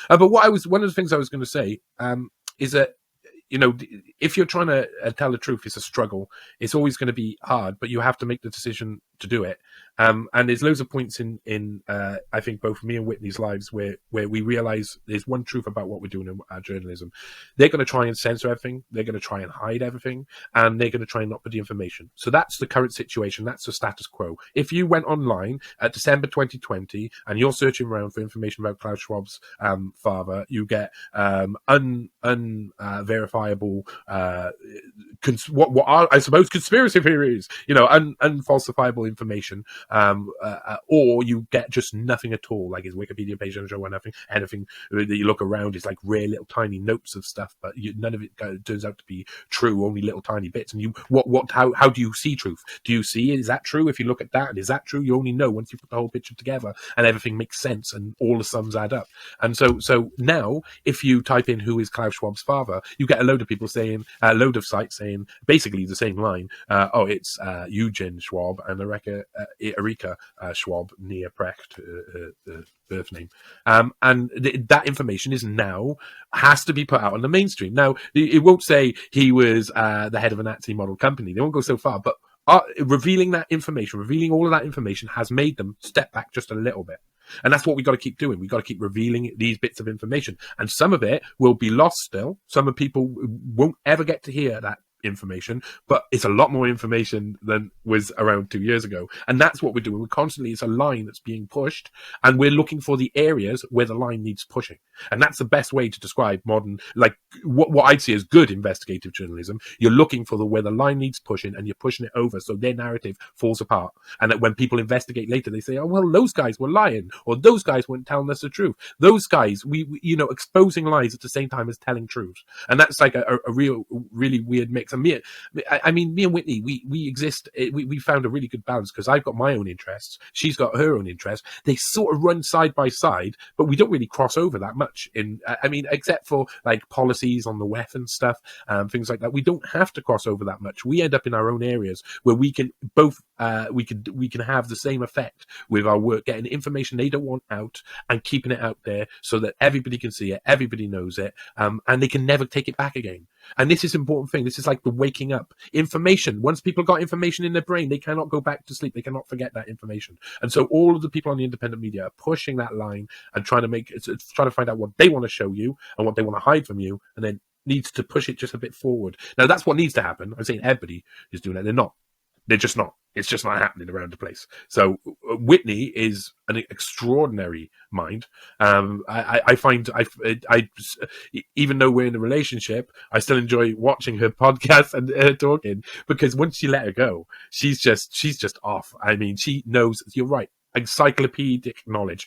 But one of the things I was going to say is that, if you're trying to tell the truth, it's a struggle. It's always going to be hard, but you have to make the decision to do it. And there's loads of points in I think both me and Whitney's lives where we realize there's one truth about what we're doing in our journalism. They're going to try and censor everything. They're going to try and hide everything, and they're going to try and not put the information. So that's the current situation. That's the status quo. If you went online at December 2020 and you're searching around for information about Klaus Schwab's father, you get unverifiable what are, I suppose, conspiracy theories, unfalsifiable information, or you get just nothing at all, like his Wikipedia page doesn't show anything that you look around is like rare little tiny notes of stuff, but none of it turns out to be true, only little tiny bits. And how do you see truth? Do you see, is that true? If you look at that, and is that true? You only know once you put the whole picture together and everything makes sense and all the sums add up. And so now, if you type in who is Klaus Schwab's father, you get a load of people saying, a load of sites saying basically the same line. It's Eugene Schwab and Erika Schwab, near Precht, birth name. And that information has to be put out on the mainstream. Now, it won't say he was the head of a Nazi model company. They won't go so far, but revealing all of that information has made them step back just a little bit. And that's what we got to keep doing. We got to keep revealing these bits of information. And some of it will be lost still. Some of people won't ever get to hear that information, but it's a lot more information than was around 2 years ago. And that's what we're doing. We're constantly, it's a line that's being pushed, and we're looking for the areas where the line needs pushing. And that's the best way to describe modern, like what I'd see as good investigative journalism. You're looking for where the line needs pushing, and you're pushing it over so their narrative falls apart. And that when people investigate later, they say, oh, well, those guys were lying, or those guys weren't telling us the truth. Those guys, we exposing lies at the same time as telling truths. And that's like a really weird mix. And me and Whitney, we exist. We found a really good balance, because I've got my own interests, she's got her own interests. They sort of run side by side, but we don't really cross over that much. Except for like policies on the weapons stuff, things like that. We don't have to cross over that much. We end up in our own areas where we can both we can have the same effect with our work, getting information they don't want out and keeping it out there so that everybody can see it, everybody knows it, and they can never take it back again. And this is an important thing. This is like the waking up. Information. Once people got information in their brain, they cannot go back to sleep. They cannot forget that information. And so all of the people on the independent media are pushing that line and trying to find out what they want to show you and what they want to hide from you, and then needs to push it just a bit forward. Now, that's what needs to happen. I'm saying everybody is doing that. They're not. They're just not. It's just not happening around the place. So Whitney is an extraordinary mind. I find even though we're in a relationship, I still enjoy watching her podcast and her talking, because once you let her go, she's just off. I mean, she knows. You're right. Encyclopedic knowledge.